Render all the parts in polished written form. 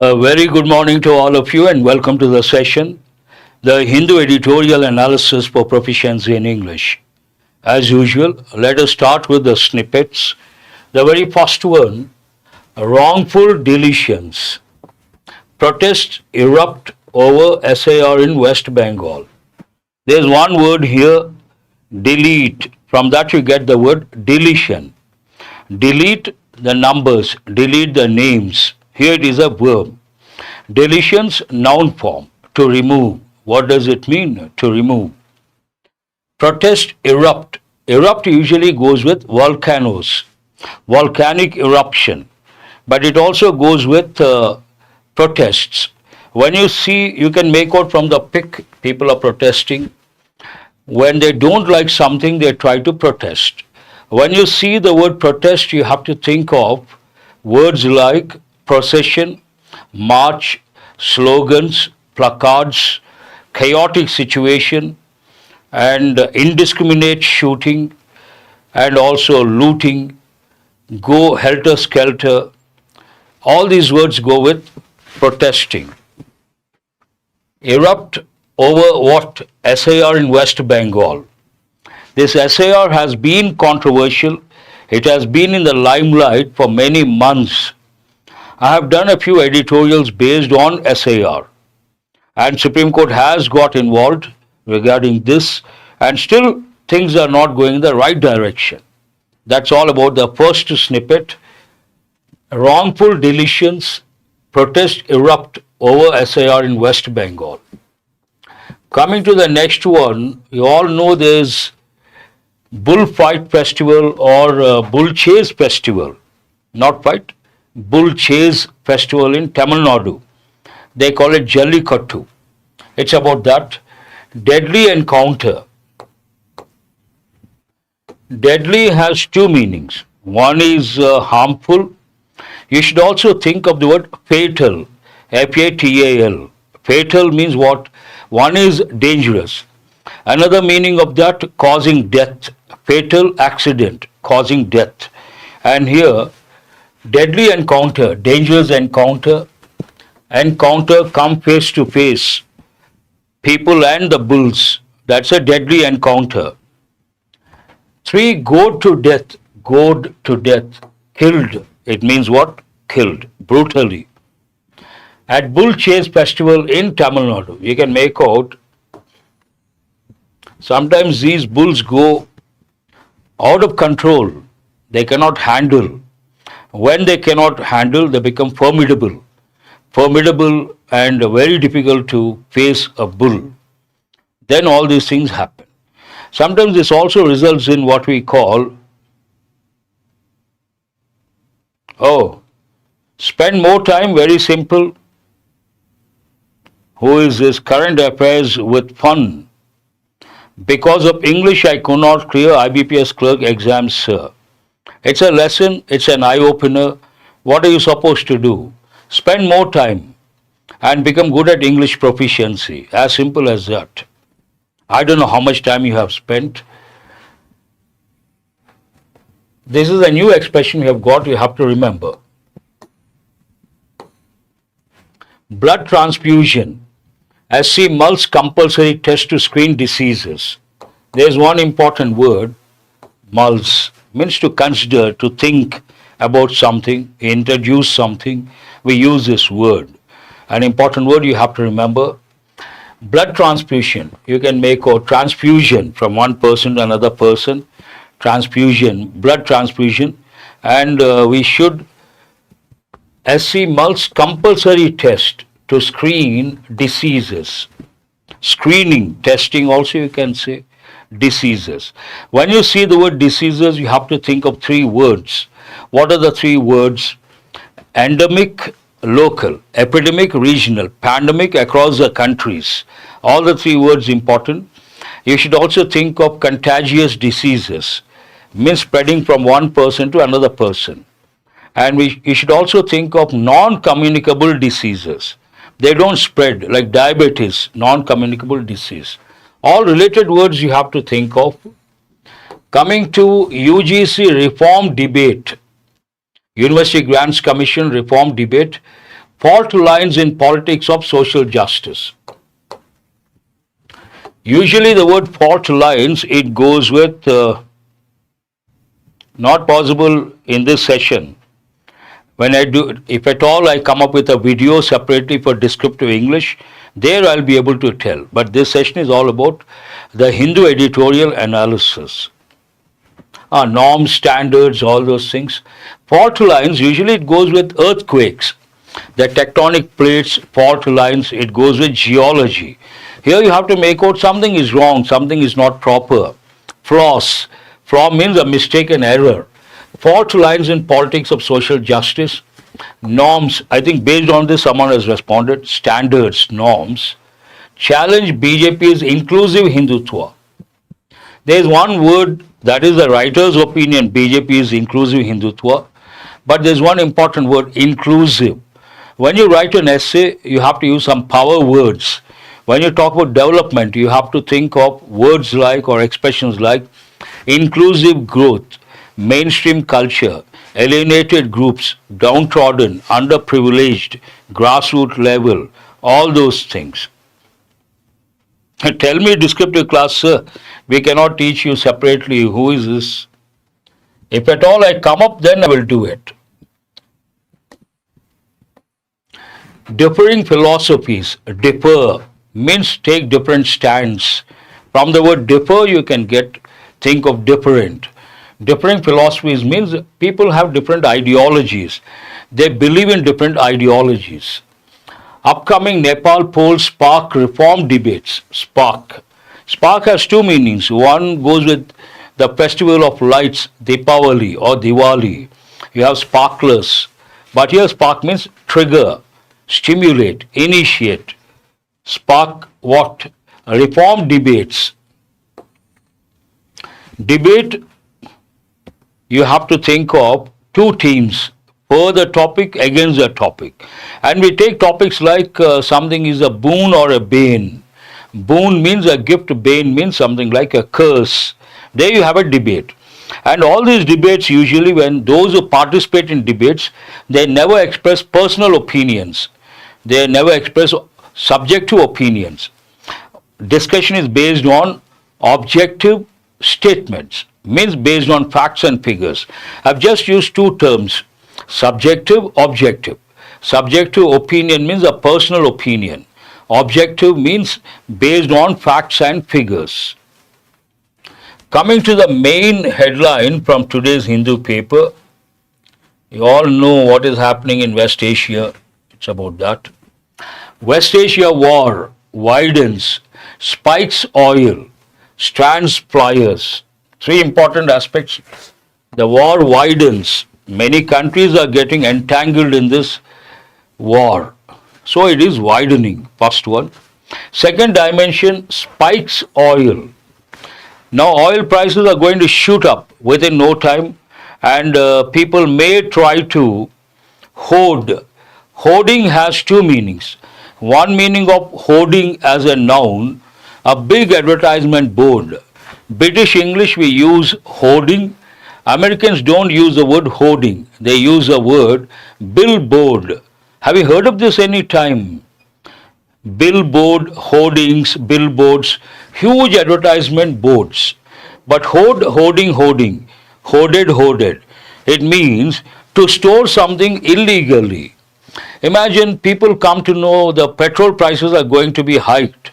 A very good morning to all of you and welcome to the session, the Hindu editorial analysis for proficiency in English. As usual, let us start with the snippets. The very first one, wrongful deletions. Protests erupt over SAR in West Bengal. There's one word here, delete. From that you get the word deletion. Delete the numbers, delete the names. Here it is a verb. Deletions, noun form, to remove. What does it mean, to remove? Protest, erupt. Erupt usually goes with volcanoes, volcanic eruption. But it also goes with protests. When you see, you can make out from the pic, people are protesting. When they don't like something, they try to protest. When you see the word protest, you have to think of words like procession, march, slogans, placards, chaotic situation, and indiscriminate shooting, and also looting, go helter-skelter. All these words go with protesting. Erupt over what? SAR in West Bengal. This SAR has been controversial. It has been in the limelight for many months. I have done a few editorials based on SAR, and Supreme Court has got involved regarding this, and still things are not going in the right direction. That's all about the first snippet. Wrongful deletions, protests erupt over SAR in West Bengal. Coming to the next one, you all know there's bullfight festival or bull chase festival, not fight, bull chase festival in Tamil Nadu. They call it Jallikattu. It's about that. Deadly encounter. Deadly has two meanings. One is harmful. You should also think of the word fatal, Fatal. Fatal means what? One is dangerous. Another meaning of that, causing death. Fatal accident, causing death. And here, deadly encounter, dangerous encounter, come face to face, people and the bulls. That's a deadly encounter. 3, gored to death, killed. It means what? Killed, brutally. At Bull Chase Festival in Tamil Nadu, you can make out, sometimes these bulls go out of control. They cannot handle. When they cannot handle, they become formidable. Formidable and very difficult to face a bull. Then all these things happen. Sometimes this also results in what we call, spend more time, very simple. Who is this? Current affairs with fun. Because of English, I could not clear IBPS clerk exams, sir. It's a lesson, it's an eye-opener. What are you supposed to do? Spend more time and become good at English proficiency. As simple as that. I don't know how much time you have spent. This is a new expression you have got, you have to remember. Blood transfusion. SC Mulls compulsory test to screen diseases. There's one important word, Mulls. Means to consider, to think about something, introduce something. We use this word. An important word you have to remember. Blood transfusion. You can make a transfusion from one person to another person. Transfusion, blood transfusion. And we should SC Mulls compulsory test to screen diseases. Screening, testing also you can say. Diseases. When you see the word diseases, you have to think of 3 words. What are the 3 words? Endemic, local, epidemic, regional, pandemic across the countries. All the 3 words important. You should also think of contagious diseases, means spreading from one person to another person. And you should also think of non-communicable diseases. They don't spread, like diabetes, non-communicable disease. All related words you have to think of. Coming to UGC reform debate, University Grants Commission reform debate, Fault lines in politics of social justice. Usually the word fault lines, it goes with, not possible in this session. When I do, if at all I come up with a video separately for descriptive English, there I'll be able to tell. But this session is all about the Hindu editorial analysis. Norms, standards, all those things. Fault lines, usually it goes with earthquakes. The tectonic plates, fault lines, it goes with geology. Here you have to make out something is wrong, something is not proper. Flaws. Flaw means a mistake and error. Fault lines in politics of social justice. Norms, I think based on this someone has responded. Standards, norms. Challenge BJP's inclusive Hindutva. There is one word that is the writer's opinion, BJP is inclusive Hindutva. But there is one important word, inclusive. When you write an essay, you have to use some power words. When you talk about development, you have to think of words like or expressions like inclusive growth, mainstream culture, alienated groups, downtrodden, underprivileged, grassroots level, all those things. Tell me descriptive class, sir, we cannot teach you separately. Who is this? If at all I come up, then I will do it. Differing philosophies. Differ means take different stands. From the word differ, you can think of different. Differing philosophies means people have different ideologies. They believe in different ideologies. Upcoming Nepal polls spark reform debates. Spark. Spark has two meanings. One goes with the festival of lights, Deepavali or Diwali. You have sparklers. But here spark means trigger, stimulate, initiate. Spark what? Reform debates. Debate, you have to think of two teams for the topic against the topic. And we take topics like something is a boon or a bane. Boon means a gift, bane means something like a curse. There you have a debate. And all these debates, usually when those who participate in debates, they never express personal opinions. They never express subjective opinions. Discussion is based on objective statements, means based on facts and figures. I've just used two terms, subjective, objective. Subjective opinion means a personal opinion. Objective means based on facts and figures. Coming to the main headline from today's Hindu paper, you all know what is happening in West Asia. It's about that. West Asia war widens, spikes oil, strands flyers. Three important aspects. The war widens. Many countries are getting entangled in this war. So it is widening, first one. Second dimension, spikes oil. Now oil prices are going to shoot up within no time, and people may try to hoard. Hoarding has two meanings. One meaning of hoarding as a noun, a big advertisement board. British English we use hoarding. Americans don't use the word hoarding. They use the word billboard. Have you heard of this any time? Billboard, hoardings, billboards, huge advertisement boards. But hoarding, hoarded. It means to store something illegally. Imagine people come to know the petrol prices are going to be hiked.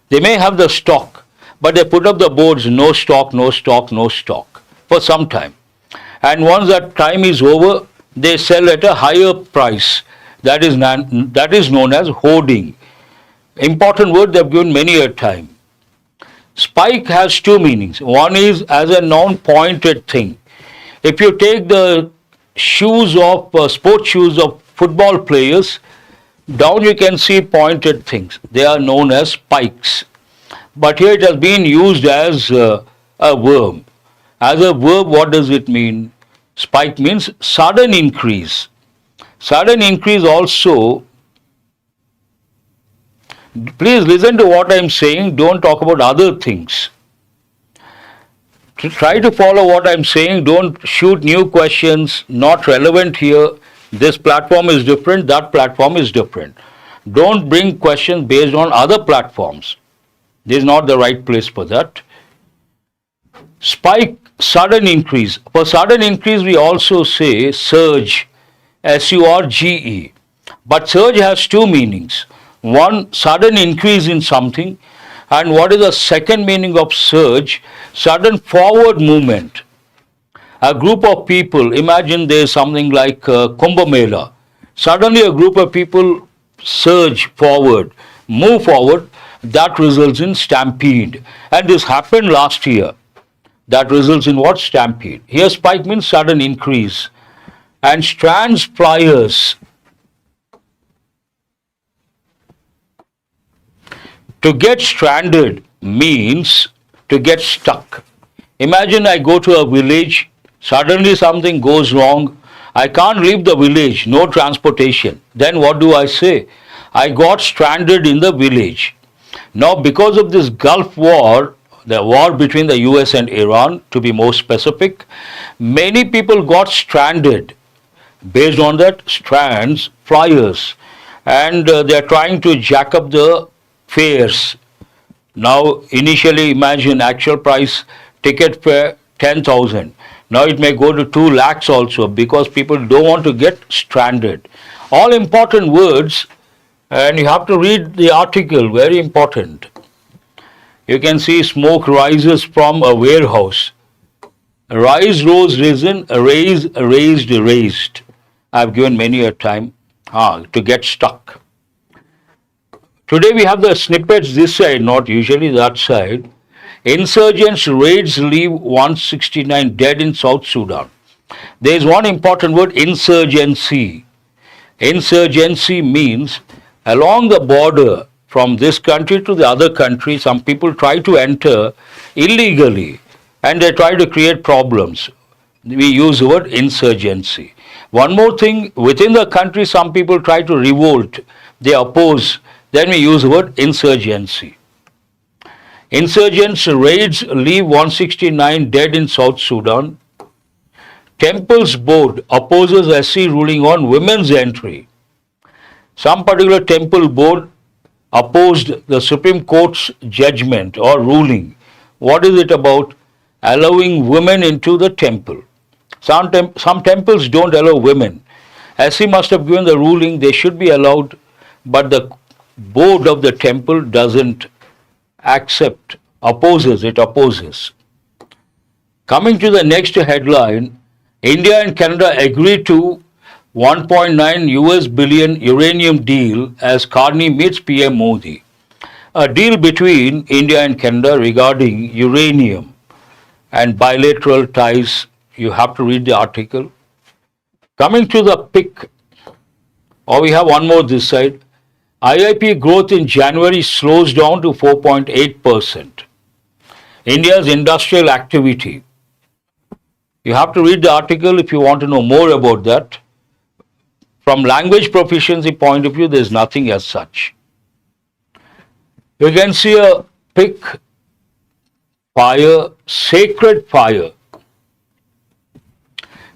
They may have the stock, but they put up the boards, no stock, for some time. And once that time is over, they sell at a higher price. That is known as hoarding. Important word they have given many a time. Spike has two meanings. One is as a noun, pointed thing. If you take the shoes of sports shoes of football players, down you can see pointed things. They are known as spikes. But here it has been used as a verb. As a verb, what does it mean? Spike means sudden increase. Sudden increase also, please listen to what I am saying, don't talk about other things. Try to follow what I am saying, don't shoot new questions, not relevant here. This platform is different, that platform is different. Don't bring questions based on other platforms. This is not the right place for that. Spike, sudden increase. For sudden increase, we also say surge, S-U-R-G-E. But surge has two meanings. One, sudden increase in something. And what is the second meaning of surge? Sudden forward movement. A group of people, imagine there's something like Kumbh Mela. Suddenly a group of people surge forward, move forward, that results in stampede. And this happened last year. That results in what? Stampede. Here spike means sudden increase. And strands pliers. To get stranded means to get stuck. Imagine I go to a village, suddenly something goes wrong, I can't leave the village, no transportation. Then what do I say? I got stranded in the village. Now because of this Gulf War, the war between the US and Iran, to be more specific, many people got stranded. Based on that, strands, flyers, and they are trying to jack up the fares. Now, initially, imagine actual price ticket fare 10,000. Now it may go to 2 lakhs also because people don't want to get stranded. All important words, and you have to read the article, very important. You can see smoke rises from a warehouse. Rise, rose, risen, raise, raised, raised. I've given many a time to get stuck. Today we have the snippets this side, not usually that side. Insurgents raids leave 169 dead in South Sudan. There is one important word, insurgency. Insurgency means along the border from this country to the other country, some people try to enter illegally and they try to create problems. We use the word insurgency. One more thing, within the country, some people try to revolt, they oppose, then we use the word insurgency. Insurgents raids leave 169 dead in South Sudan. Temples Board opposes SC ruling on women's entry. Some particular temple board opposed the Supreme Court's judgment or ruling. What is it about? Allowing women into the temple. Some temples don't allow women. SC must have given the ruling they should be allowed, but the board of the temple doesn't accept, opposes, it opposes. Coming to the next headline, India and Canada agree to 1.9 US billion uranium deal as Carney meets PM Modi. A deal between India and Canada regarding uranium and bilateral ties. You have to read the article. Coming to the pick, or we have one more this side. IIP growth in January slows down to 4.8%. India's industrial activity. You have to read the article if you want to know more about that. From language proficiency point of view, there is nothing as such. You can see a pick, fire, sacred fire.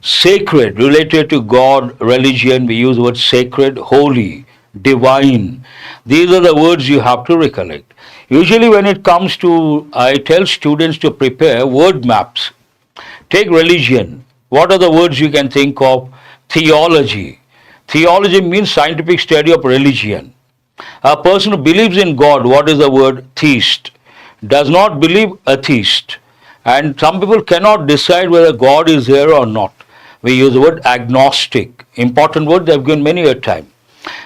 Sacred, related to God, religion, we use the word sacred, holy, divine. These are the words you have to recollect. Usually when it comes to, I tell students to prepare word maps. Take religion. What are the words you can think of? Theology. Theology means scientific study of religion. A person who believes in God, what is the word? Theist. Does not believe, atheist. And some people cannot decide whether God is there or not. We use the word agnostic. Important word, they've given many a time.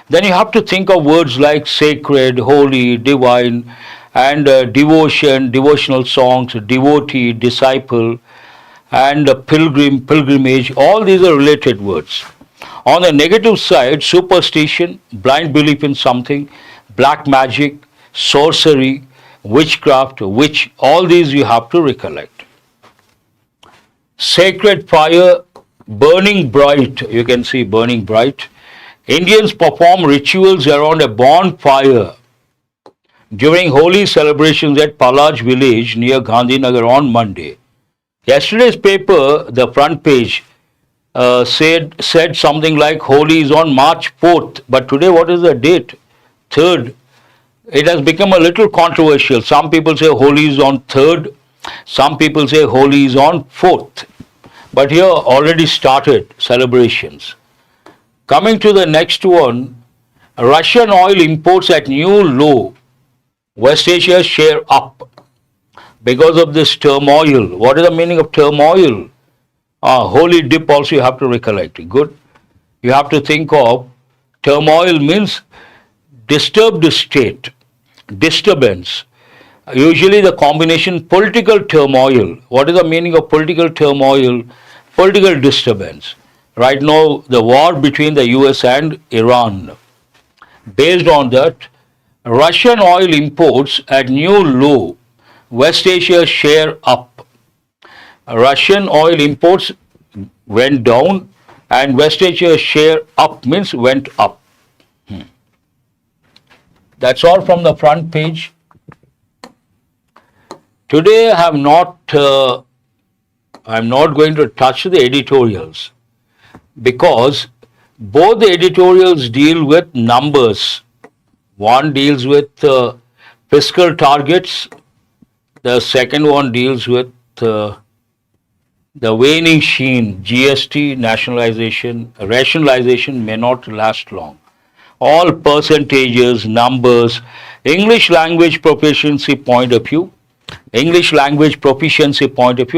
Then you have to think of words like sacred, holy, divine, and devotion, devotional songs, devotee, disciple, and pilgrim, pilgrimage. All these are related words. On the negative side, superstition, blind belief in something, black magic, sorcery, witchcraft, witch, all these you have to recollect. Sacred fire, burning bright, you can see burning bright. Indians perform rituals around a bonfire during holy celebrations at Palaj village near Gandhinagar on Monday. Yesterday's paper, the front page, said something like Holi is on March 4th, but today what is the date? 3rd. It has become a little controversial. Some people say Holi is on 3rd, some people say Holi is on 4th. But here already started celebrations. Coming to the next one, Russian oil imports at new low. West Asia share up because of this turmoil. What is the meaning of turmoil? Holy dip also you have to recollect. Good. You have to think of turmoil means disturbed state, disturbance. Usually the combination political turmoil. What is the meaning of political turmoil? Political disturbance. Right now the war between the US and Iran. Based on that, Russian oil imports at new low. West Asia share up. Russian oil imports went down and West Asia share up means went up. That's all from the front page. Today I'm not going to touch the editorials because both the editorials deal with numbers. One deals with fiscal targets. The second one deals with the waning sheen, GST, nationalization, rationalization may not last long. All percentages, numbers, English language proficiency point of view,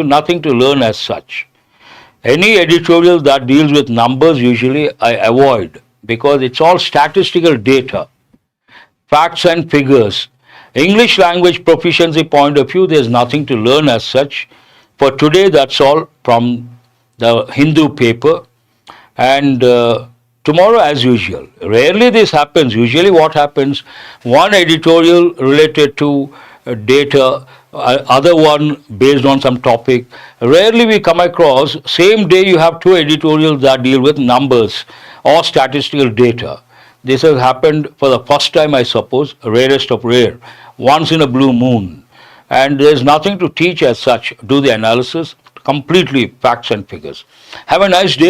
nothing to learn as such. Any editorial that deals with numbers usually I avoid because it's all statistical data, facts and figures. English language proficiency point of view, there's nothing to learn as such. For today, that's all from the Hindu paper. And tomorrow, as usual, rarely this happens. Usually what happens, one editorial related to data, other one based on some topic. Rarely we come across, same day you have two editorials that deal with numbers or statistical data. This has happened for the first time, I suppose, rarest of rare, once in a blue moon. And there's nothing to teach as such. Do the analysis, completely facts and figures. Have a nice day.